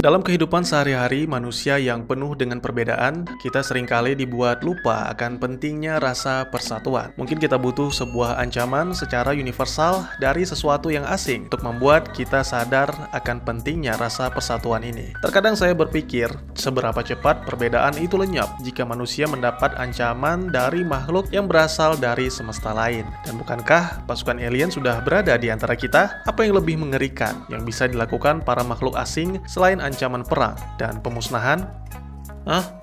Dalam kehidupan sehari-hari manusia yang penuh dengan perbedaan, kita seringkali dibuat lupa akan pentingnya rasa persatuan. Mungkin kita butuh sebuah ancaman secara universal dari sesuatu yang asing untuk membuat kita sadar akan pentingnya rasa persatuan ini. Terkadang saya berpikir, seberapa cepat perbedaan itu lenyap jika manusia mendapat ancaman dari makhluk yang berasal dari semesta lain. Dan bukankah pasukan alien sudah berada di antara kita? Apa yang lebih mengerikan yang bisa dilakukan para makhluk asing selain ancaman perang dan pemusnahan?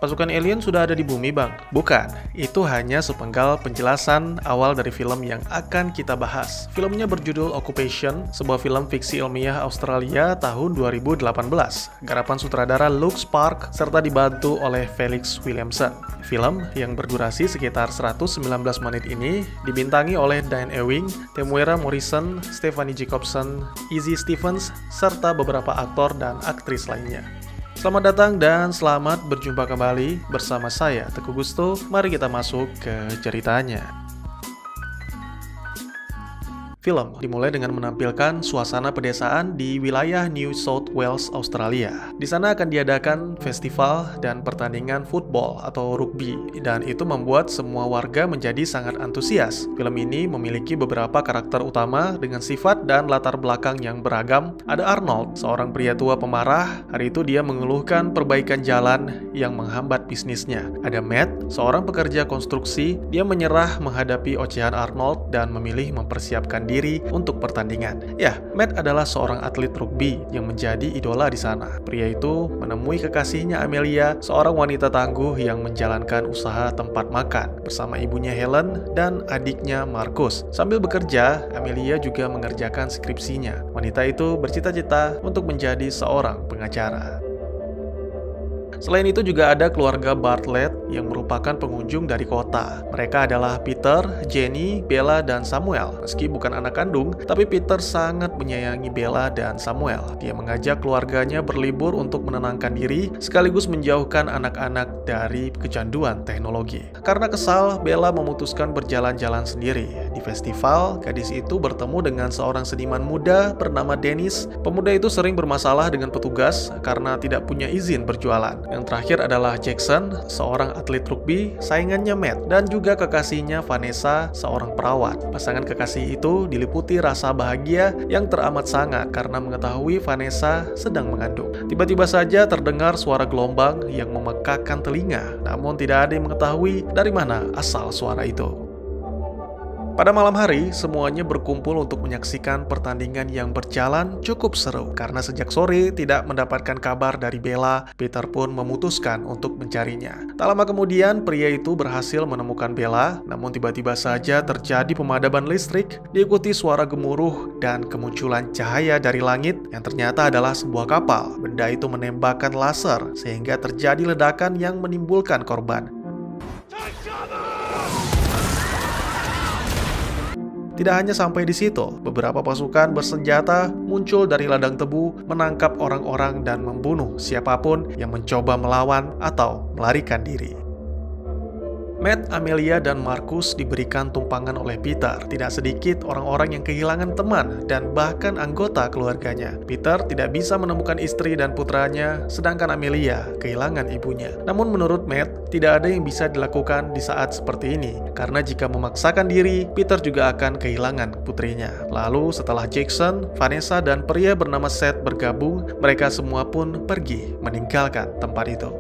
Pasukan alien sudah ada di bumi, Bang? Bukan, itu hanya sepenggal penjelasan awal dari film yang akan kita bahas. Filmnya berjudul Occupation, sebuah film fiksi ilmiah Australia tahun 2018. Garapan sutradara Luke Spark, serta dibantu oleh Felix Williamson. Film yang berdurasi sekitar 119 menit ini dibintangi oleh Diane Ewing, Temuera Morrison, Stephanie Jacobson, Izzy Stevens, serta beberapa aktor dan aktris lainnya. Selamat datang dan selamat berjumpa kembali bersama saya, Teguh Gusto. Mari kita masuk ke ceritanya. Film dimulai dengan menampilkan suasana pedesaan di wilayah New South Wales, Australia. Di sana akan diadakan festival dan pertandingan football atau rugby, dan itu membuat semua warga menjadi sangat antusias. Film ini memiliki beberapa karakter utama dengan sifat dan latar belakang yang beragam. Ada Arnold, seorang pria tua pemarah. Hari itu dia mengeluhkan perbaikan jalan yang menghambat bisnisnya. Ada Matt, seorang pekerja konstruksi. Dia menyerah menghadapi ocehan Arnold dan memilih mempersiapkan diri untuk pertandingan. Ya, Matt adalah seorang atlet rugby yang menjadi idola di sana. Pria itu menemui kekasihnya Amelia, seorang wanita tangguh yang menjalankan usaha tempat makan bersama ibunya Helen dan adiknya Marcus. Sambil bekerja, Amelia juga mengerjakan skripsinya. Wanita itu bercita-cita untuk menjadi seorang pengacara. Selain itu juga ada keluarga Bartlett yang merupakan pengunjung dari kota. Mereka adalah Peter, Jenny, Bella, dan Samuel. Meski bukan anak kandung, tapi Peter sangat menyayangi Bella dan Samuel. Dia mengajak keluarganya berlibur untuk menenangkan diri, sekaligus menjauhkan anak-anak dari kecanduan teknologi. Karena kesal, Bella memutuskan berjalan-jalan sendiri. Di festival, gadis itu bertemu dengan seorang seniman muda bernama Dennis. Pemuda itu sering bermasalah dengan petugas karena tidak punya izin berjualan. Yang terakhir adalah Jackson, seorang atlet rugby, saingannya Matt, dan juga kekasihnya Vanessa, seorang perawat. Pasangan kekasih itu diliputi rasa bahagia yang teramat sangat karena mengetahui Vanessa sedang mengandung. Tiba-tiba saja terdengar suara gelombang yang memekakkan telinga, namun tidak ada yang mengetahui dari mana asal suara itu. Pada malam hari, semuanya berkumpul untuk menyaksikan pertandingan yang berjalan cukup seru. Karena sejak sore tidak mendapatkan kabar dari Bella, Peter pun memutuskan untuk mencarinya. Tak lama kemudian, pria itu berhasil menemukan Bella, namun tiba-tiba saja terjadi pemadaman listrik, diikuti suara gemuruh dan kemunculan cahaya dari langit yang ternyata adalah sebuah kapal. Benda itu menembakkan laser, sehingga terjadi ledakan yang menimbulkan korban. Tidak hanya sampai di situ, beberapa pasukan bersenjata muncul dari ladang tebu, menangkap orang-orang dan membunuh siapapun yang mencoba melawan atau melarikan diri. Matt, Amelia, dan Marcus diberikan tumpangan oleh Peter. Tidak sedikit orang-orang yang kehilangan teman dan bahkan anggota keluarganya. Peter tidak bisa menemukan istri dan putranya, sedangkan Amelia kehilangan ibunya. Namun menurut Matt, tidak ada yang bisa dilakukan di saat seperti ini, karena jika memaksakan diri, Peter juga akan kehilangan putrinya. Lalu setelah Jackson, Vanessa, dan pria bernama Seth bergabung, mereka semua pun pergi meninggalkan tempat itu.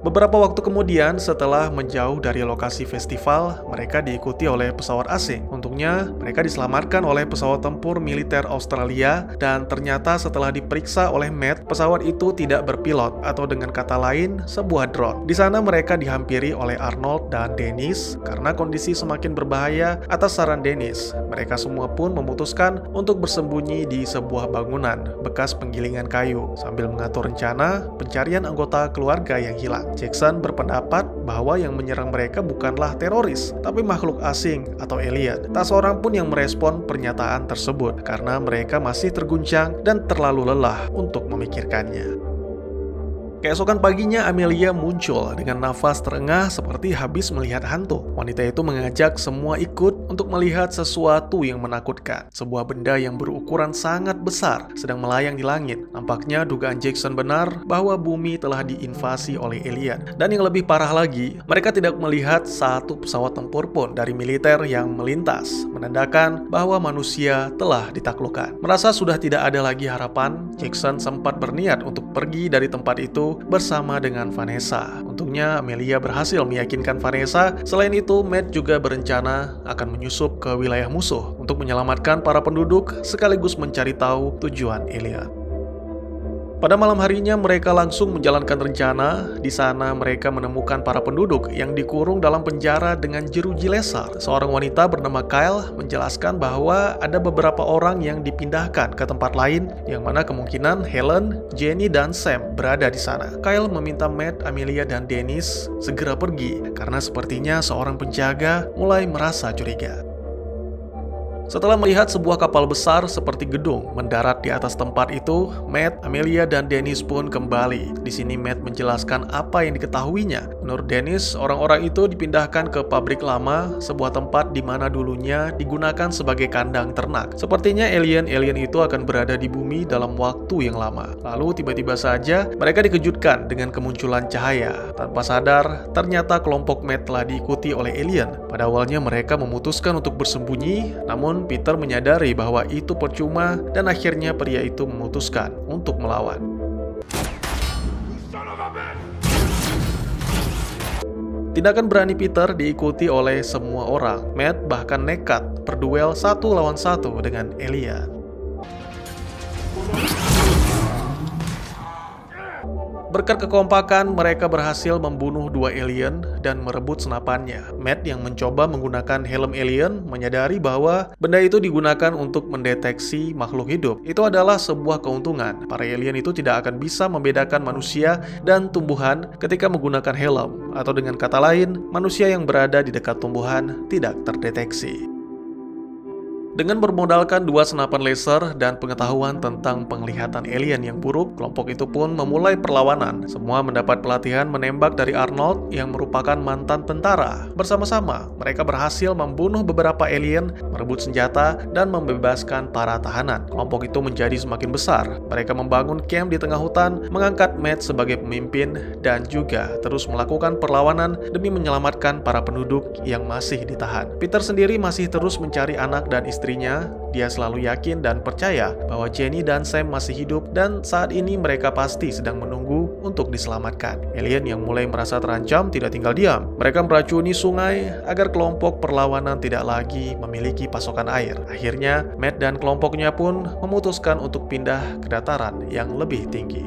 Beberapa waktu kemudian, setelah menjauh dari lokasi festival, mereka diikuti oleh pesawat asing. Untungnya, mereka diselamatkan oleh pesawat tempur militer Australia, dan ternyata setelah diperiksa oleh Matt, pesawat itu tidak berpilot, atau dengan kata lain, sebuah drone. Di sana mereka dihampiri oleh Arnold dan Dennis. Karena kondisi semakin berbahaya, atas saran Dennis, mereka semua pun memutuskan untuk bersembunyi di sebuah bangunan bekas penggilingan kayu, sambil mengatur rencana pencarian anggota keluarga yang hilang. Jackson berpendapat bahwa yang menyerang mereka bukanlah teroris, tapi makhluk asing atau alien. Tak seorang pun yang merespon pernyataan tersebut karena mereka masih terguncang dan terlalu lelah untuk memikirkannya. Keesokan paginya, Amelia muncul dengan nafas terengah seperti habis melihat hantu. Wanita itu mengajak semua ikut untuk melihat sesuatu yang menakutkan. Sebuah benda yang berukuran sangat besar sedang melayang di langit. Nampaknya dugaan Jackson benar bahwa bumi telah diinvasi oleh alien. Dan yang lebih parah lagi, mereka tidak melihat satu pesawat tempur pun dari militer yang melintas, menandakan bahwa manusia telah ditaklukkan. Merasa sudah tidak ada lagi harapan, Jackson sempat berniat untuk pergi dari tempat itu bersama dengan Vanessa. Untungnya Amelia berhasil meyakinkan Vanessa. Selain itu, Matt juga berencana akan menyusup ke wilayah musuh untuk menyelamatkan para penduduk sekaligus mencari tahu tujuan alien. Pada malam harinya mereka langsung menjalankan rencana. Di sana mereka menemukan para penduduk yang dikurung dalam penjara dengan jeruji laser. Seorang wanita bernama Kyle menjelaskan bahwa ada beberapa orang yang dipindahkan ke tempat lain, yang mana kemungkinan Helen, Jenny, dan Sam berada di sana. Kyle meminta Matt, Amelia, dan Dennis segera pergi karena sepertinya seorang penjaga mulai merasa curiga. Setelah melihat sebuah kapal besar seperti gedung mendarat di atas tempat itu, Matt, Amelia, dan Dennis pun kembali. Di sini Matt menjelaskan apa yang diketahuinya. Menurut Dennis, orang-orang itu dipindahkan ke pabrik lama, sebuah tempat di mana dulunya digunakan sebagai kandang ternak. Sepertinya alien-alien itu akan berada di bumi dalam waktu yang lama. Lalu tiba-tiba saja mereka dikejutkan dengan kemunculan cahaya. Tanpa sadar, ternyata kelompok Matt telah diikuti oleh alien. Pada awalnya mereka memutuskan untuk bersembunyi, namun Peter menyadari bahwa itu percuma dan akhirnya pria itu memutuskan untuk melawan. Tindakan berani Peter diikuti oleh semua orang. Matt bahkan nekat berduel 1 lawan 1 dengan alien. Berkat kekompakan, mereka berhasil membunuh 2 alien dan merebut senapannya. Matt yang mencoba menggunakan helm alien menyadari bahwa benda itu digunakan untuk mendeteksi makhluk hidup. Itu adalah sebuah keuntungan. Para alien itu tidak akan bisa membedakan manusia dan tumbuhan ketika menggunakan helm. Atau dengan kata lain, manusia yang berada di dekat tumbuhan tidak terdeteksi. Dengan bermodalkan 2 senapan laser dan pengetahuan tentang penglihatan alien yang buruk, kelompok itu pun memulai perlawanan. Semua mendapat pelatihan menembak dari Arnold yang merupakan mantan tentara. Bersama-sama, mereka berhasil membunuh beberapa alien, merebut senjata, dan membebaskan para tahanan. Kelompok itu menjadi semakin besar. Mereka membangun camp di tengah hutan, mengangkat Matt sebagai pemimpin, dan juga terus melakukan perlawanan demi menyelamatkan para penduduk yang masih ditahan. Peter sendiri masih terus mencari anak dan istrinya. Dia selalu yakin dan percaya bahwa Jenny dan Sam masih hidup dan saat ini mereka pasti sedang menunggu untuk diselamatkan. Alien yang mulai merasa terancam tidak tinggal diam. Mereka meracuni sungai agar kelompok perlawanan tidak lagi memiliki pasokan air. Akhirnya, Matt dan kelompoknya pun memutuskan untuk pindah ke dataran yang lebih tinggi.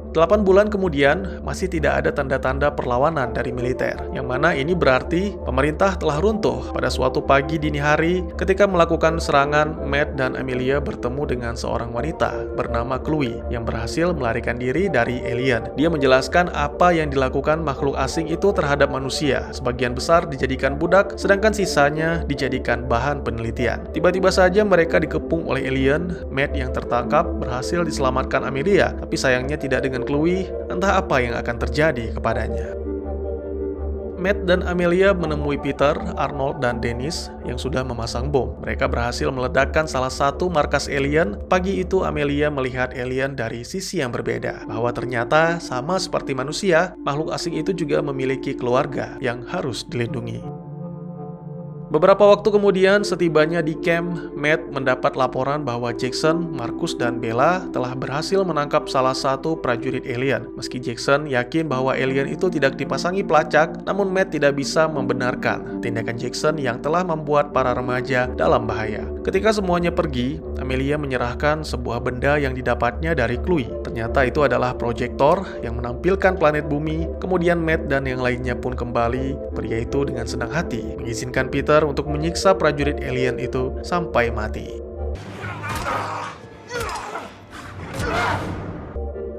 8 bulan kemudian, masih tidak ada tanda-tanda perlawanan dari militer, yang mana ini berarti pemerintah telah runtuh. Pada suatu pagi dini hari, ketika melakukan serangan, Matt dan Amelia bertemu dengan seorang wanita bernama Chloe yang berhasil melarikan diri dari alien. Dia menjelaskan apa yang dilakukan makhluk asing itu terhadap manusia. Sebagian besar dijadikan budak, sedangkan sisanya dijadikan bahan penelitian. Tiba-tiba saja mereka dikepung oleh alien. Matt yang tertangkap berhasil diselamatkan Amelia, tapi sayangnya tidak dengan Chloe, entah apa yang akan terjadi kepadanya. Matt dan Amelia menemui Peter, Arnold, dan Dennis yang sudah memasang bom. Mereka berhasil meledakkan salah satu markas alien. Pagi itu Amelia melihat alien dari sisi yang berbeda, bahwa ternyata sama seperti manusia, makhluk asing itu juga memiliki keluarga yang harus dilindungi. Beberapa waktu kemudian, setibanya di camp, Matt mendapat laporan bahwa Jackson, Marcus, dan Bella telah berhasil menangkap salah satu prajurit alien. Meski Jackson yakin bahwa alien itu tidak dipasangi pelacak, namun Matt tidak bisa membenarkan tindakan Jackson yang telah membuat para remaja dalam bahaya. Ketika semuanya pergi, Amelia menyerahkan sebuah benda yang didapatnya dari Chloe. Ternyata itu adalah proyektor yang menampilkan planet bumi. Kemudian Matt dan yang lainnya pun kembali. Pria itu dengan senang hati mengizinkan Peter untuk menyiksa prajurit alien itu sampai mati.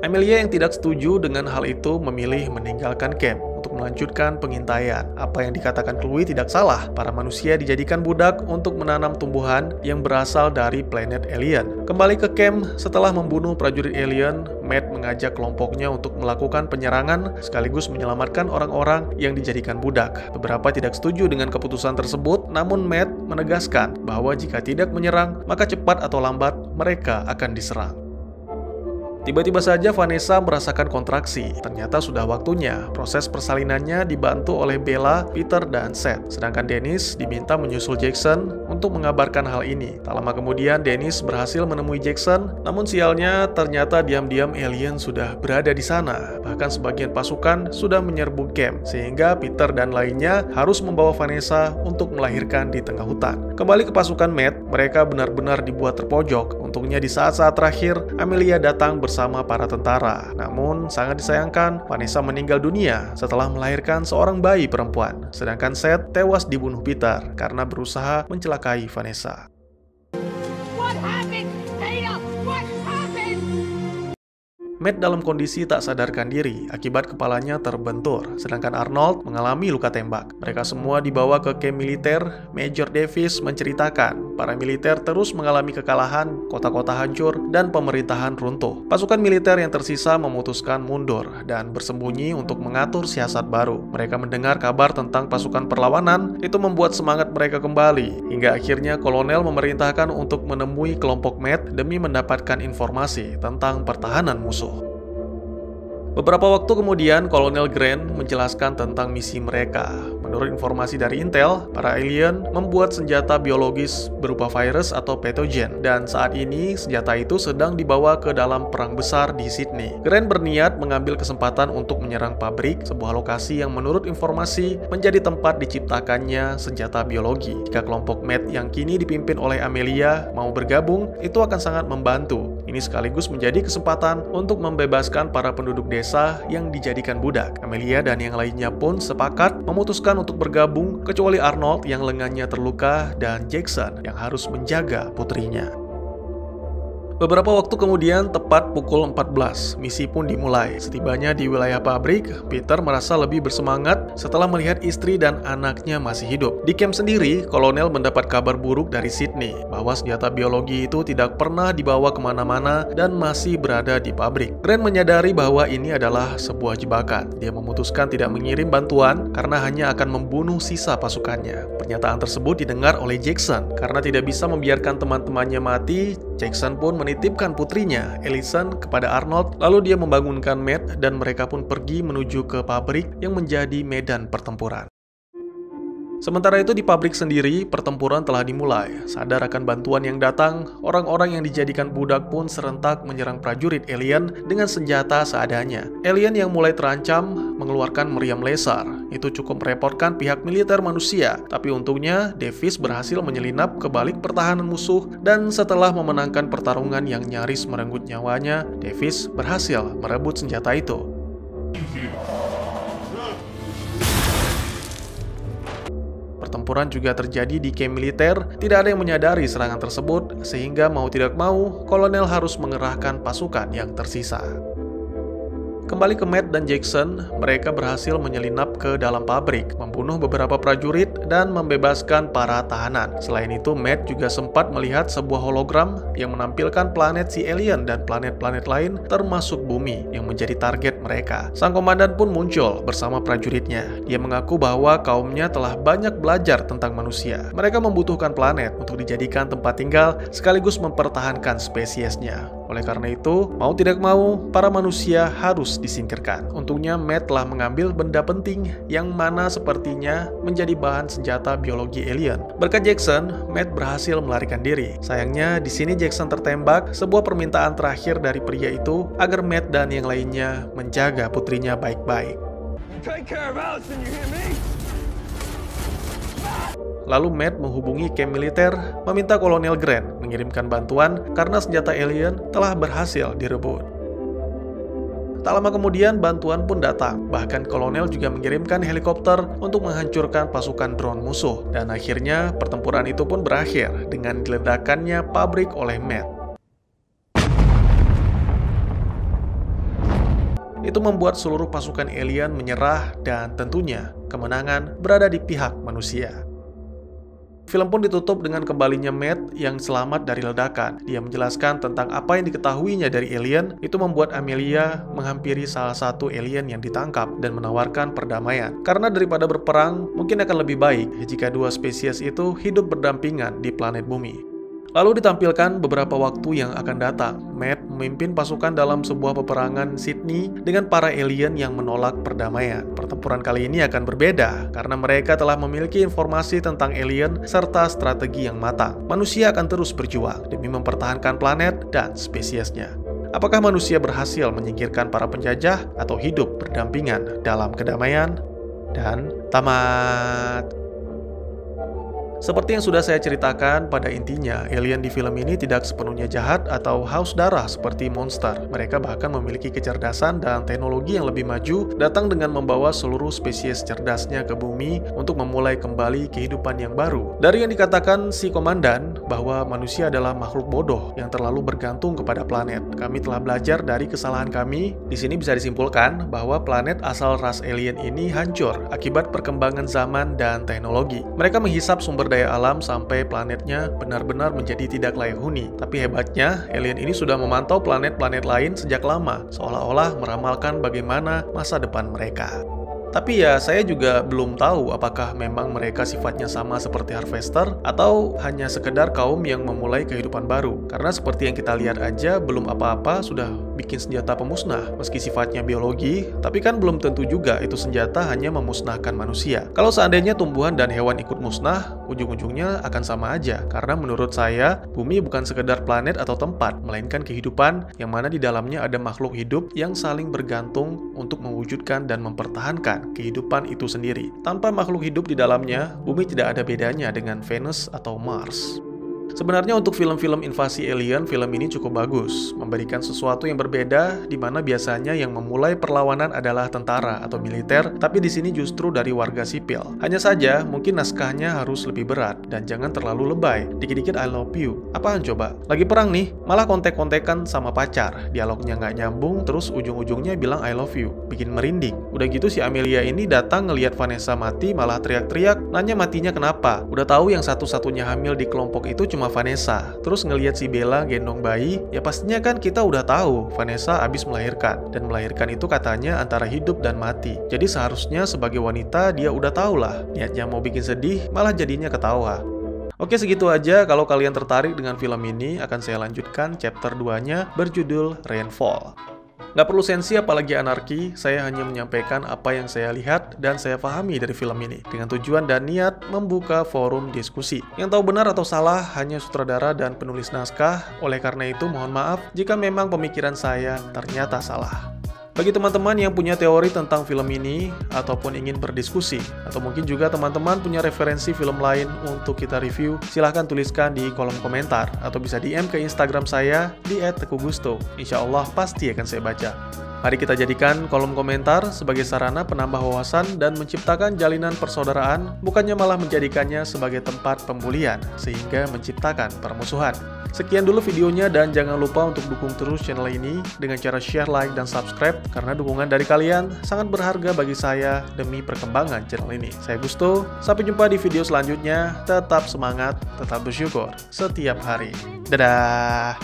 Amelia yang tidak setuju dengan hal itu memilih meninggalkan camp untuk untuk melanjutkan pengintaian. Apa yang dikatakan Chloe tidak salah. Para manusia dijadikan budak untuk menanam tumbuhan yang berasal dari planet alien. Kembali ke camp, setelah membunuh prajurit alien, Matt mengajak kelompoknya untuk melakukan penyerangan sekaligus menyelamatkan orang-orang yang dijadikan budak. Beberapa tidak setuju dengan keputusan tersebut, namun Matt menegaskan bahwa jika tidak menyerang, maka cepat atau lambat mereka akan diserang. Tiba-tiba saja Vanessa merasakan kontraksi. Ternyata sudah waktunya. Proses persalinannya dibantu oleh Bella, Peter, dan Seth. Sedangkan Dennis diminta menyusul Jackson untuk mengabarkan hal ini. Tak lama kemudian Dennis berhasil menemui Jackson, namun sialnya ternyata diam-diam alien sudah berada di sana. Bahkan sebagian pasukan sudah menyerbu camp, sehingga Peter dan lainnya harus membawa Vanessa untuk melahirkan di tengah hutan. Kembali ke pasukan Matt, mereka benar-benar dibuat terpojok. Untungnya di saat-saat terakhir, Amelia datang bersama para tentara. Namun, sangat disayangkan, Vanessa meninggal dunia setelah melahirkan seorang bayi perempuan. Sedangkan Seth tewas dibunuh Peter karena berusaha mencelakai Vanessa. Matt dalam kondisi tak sadarkan diri akibat kepalanya terbentur, sedangkan Arnold mengalami luka tembak. Mereka semua dibawa ke kamp militer. Major Davis menceritakan para militer terus mengalami kekalahan, kota-kota hancur, dan pemerintahan runtuh. Pasukan militer yang tersisa memutuskan mundur dan bersembunyi untuk mengatur siasat baru. Mereka mendengar kabar tentang pasukan perlawanan, itu membuat semangat mereka kembali. Hingga akhirnya kolonel memerintahkan untuk menemui kelompok Matt demi mendapatkan informasi tentang pertahanan musuh. Beberapa waktu kemudian, Kolonel Grant menjelaskan tentang misi mereka. Menurut informasi dari Intel, para alien membuat senjata biologis berupa virus atau patogen, dan saat ini senjata itu sedang dibawa ke dalam perang besar di Sydney. Grant berniat mengambil kesempatan untuk menyerang pabrik, sebuah lokasi yang menurut informasi menjadi tempat diciptakannya senjata biologi. Jika kelompok Matt yang kini dipimpin oleh Amelia mau bergabung, itu akan sangat membantu. Ini sekaligus menjadi kesempatan untuk membebaskan para penduduk desa yang dijadikan budak. Amelia dan yang lainnya pun sepakat memutuskan untuk bergabung, kecuali Arnold yang lengannya terluka dan Jackson yang harus menjaga putrinya. Beberapa waktu kemudian, tepat pukul 14, misi pun dimulai. Setibanya di wilayah pabrik, Peter merasa lebih bersemangat setelah melihat istri dan anaknya masih hidup. Di camp sendiri, kolonel mendapat kabar buruk dari Sydney bahwa senjata biologi itu tidak pernah dibawa kemana-mana dan masih berada di pabrik. Grant menyadari bahwa ini adalah sebuah jebakan. Dia memutuskan tidak mengirim bantuan karena hanya akan membunuh sisa pasukannya. Pernyataan tersebut didengar oleh Jackson. Karena tidak bisa membiarkan teman-temannya mati, Jackson pun menitipkan putrinya, Ellison, kepada Arnold, lalu dia membangunkan Matt dan mereka pun pergi menuju ke pabrik yang menjadi medan pertempuran. Sementara itu di pabrik sendiri, pertempuran telah dimulai. Sadar akan bantuan yang datang, orang-orang yang dijadikan budak pun serentak menyerang prajurit alien dengan senjata seadanya. Alien yang mulai terancam mengeluarkan meriam laser. Itu cukup merepotkan pihak militer manusia, tapi untungnya Davis berhasil menyelinap ke balik pertahanan musuh dan setelah memenangkan pertarungan yang nyaris merenggut nyawanya, Davis berhasil merebut senjata itu. Pertempuran juga terjadi di camp militer. Tidak ada yang menyadari serangan tersebut, sehingga mau tidak mau, kolonel harus mengerahkan pasukan yang tersisa. Kembali ke Matt dan Jackson, mereka berhasil menyelinap ke dalam pabrik, membunuh beberapa prajurit, dan membebaskan para tahanan. Selain itu, Matt juga sempat melihat sebuah hologram yang menampilkan planet si alien dan planet-planet lain, termasuk bumi, yang menjadi target mereka. Sang komandan pun muncul bersama prajuritnya. Dia mengaku bahwa kaumnya telah banyak belajar tentang manusia. Mereka membutuhkan planet untuk dijadikan tempat tinggal, sekaligus mempertahankan spesiesnya. Oleh karena itu, mau tidak mau, para manusia harus disingkirkan. Untungnya Matt telah mengambil benda penting yang mana sepertinya menjadi bahan senjata biologi alien. Berkat Jackson, Matt berhasil melarikan diri. Sayangnya di sini Jackson tertembak. Sebuah permintaan terakhir dari pria itu agar Matt dan yang lainnya menjaga putrinya baik-baik. Lalu Matt menghubungi camp militer, meminta Kolonel Grant mengirimkan bantuan karena senjata alien telah berhasil direbut. Tak lama kemudian bantuan pun datang, bahkan kolonel juga mengirimkan helikopter untuk menghancurkan pasukan drone musuh. Dan akhirnya pertempuran itu pun berakhir dengan diledakannya pabrik oleh Matt. Itu membuat seluruh pasukan alien menyerah dan tentunya kemenangan berada di pihak manusia. Film pun ditutup dengan kembalinya Matt yang selamat dari ledakan. Dia menjelaskan tentang apa yang diketahuinya dari alien, itu membuat Amelia menghampiri salah satu alien yang ditangkap dan menawarkan perdamaian. Karena daripada berperang, mungkin akan lebih baik jika dua spesies itu hidup berdampingan di planet bumi. Lalu ditampilkan beberapa waktu yang akan datang. Matt memimpin pasukan dalam sebuah peperangan Sydney dengan para alien yang menolak perdamaian. Pertempuran kali ini akan berbeda karena mereka telah memiliki informasi tentang alien serta strategi yang matang. Manusia akan terus berjuang demi mempertahankan planet dan spesiesnya. Apakah manusia berhasil menyingkirkan para penjajah atau hidup berdampingan dalam kedamaian? Dan tamat. Seperti yang sudah saya ceritakan, pada intinya, alien di film ini tidak sepenuhnya jahat atau haus darah seperti monster. Mereka bahkan memiliki kecerdasan dan teknologi yang lebih maju, datang dengan membawa seluruh spesies cerdasnya ke bumi untuk memulai kembali kehidupan yang baru. Dari yang dikatakan si komandan, bahwa manusia adalah makhluk bodoh yang terlalu bergantung kepada planet. Kami telah belajar dari kesalahan kami. Di sini bisa disimpulkan bahwa planet asal ras alien ini hancur akibat perkembangan zaman dan teknologi. Mereka menghisap sumber daya alam sampai planetnya benar-benar menjadi tidak layak huni. Tapi hebatnya, alien ini sudah memantau planet-planet lain sejak lama, seolah-olah meramalkan bagaimana masa depan mereka. Tapi ya, saya juga belum tahu apakah memang mereka sifatnya sama seperti Harvester atau hanya sekedar kaum yang memulai kehidupan baru. Karena seperti yang kita lihat aja, belum apa-apa sudah bikin senjata pemusnah. Meski sifatnya biologi, tapi kan belum tentu juga itu senjata hanya memusnahkan manusia. Kalau seandainya tumbuhan dan hewan ikut musnah, ujung-ujungnya akan sama aja. Karena menurut saya, bumi bukan sekedar planet atau tempat, melainkan kehidupan yang mana di dalamnya ada makhluk hidup yang saling bergantung untuk mewujudkan dan mempertahankan kehidupan itu sendiri. Tanpa makhluk hidup di dalamnya, bumi tidak ada bedanya dengan Venus atau Mars. Sebenarnya untuk film-film invasi alien, film ini cukup bagus, memberikan sesuatu yang berbeda, di mana biasanya yang memulai perlawanan adalah tentara atau militer, tapi di sini justru dari warga sipil. Hanya saja, mungkin naskahnya harus lebih berat, dan jangan terlalu lebay. Dikit-dikit I love you. Apaan coba? Lagi perang nih, malah kontek-kontekan sama pacar. Dialognya nggak nyambung, terus ujung-ujungnya bilang I love you. Bikin merinding. Udah gitu si Amelia ini datang ngelihat Vanessa mati, malah teriak-teriak, nanya matinya kenapa. Udah tahu yang satu-satunya hamil di kelompok itu cuma Vanessa. Terus ngelihat si Bella gendong bayi, ya pastinya kan kita udah tahu Vanessa abis melahirkan. Dan melahirkan itu katanya antara hidup dan mati. Jadi seharusnya sebagai wanita dia udah tahu lah. Niatnya mau bikin sedih, malah jadinya ketawa. Oke, segitu aja. Kalau kalian tertarik dengan film ini, akan saya lanjutkan chapter 2-nya berjudul Rainfall. Nggak perlu sensi apalagi anarki, saya hanya menyampaikan apa yang saya lihat dan saya pahami dari film ini, dengan tujuan dan niat membuka forum diskusi. Yang tahu benar atau salah hanya sutradara dan penulis naskah, oleh karena itu mohon maaf jika memang pemikiran saya ternyata salah. Bagi teman-teman yang punya teori tentang film ini, ataupun ingin berdiskusi, atau mungkin juga teman-teman punya referensi film lain untuk kita review, silahkan tuliskan di kolom komentar, atau bisa DM ke Instagram saya di @tekugusto. Insya Allah pasti akan saya baca. Mari kita jadikan kolom komentar sebagai sarana penambah wawasan dan menciptakan jalinan persaudaraan, bukannya malah menjadikannya sebagai tempat pembulian, sehingga menciptakan permusuhan. Sekian dulu videonya dan jangan lupa untuk dukung terus channel ini dengan cara share, like, dan subscribe, karena dukungan dari kalian sangat berharga bagi saya demi perkembangan channel ini. Saya Gusto, sampai jumpa di video selanjutnya, tetap semangat, tetap bersyukur setiap hari. Dadah!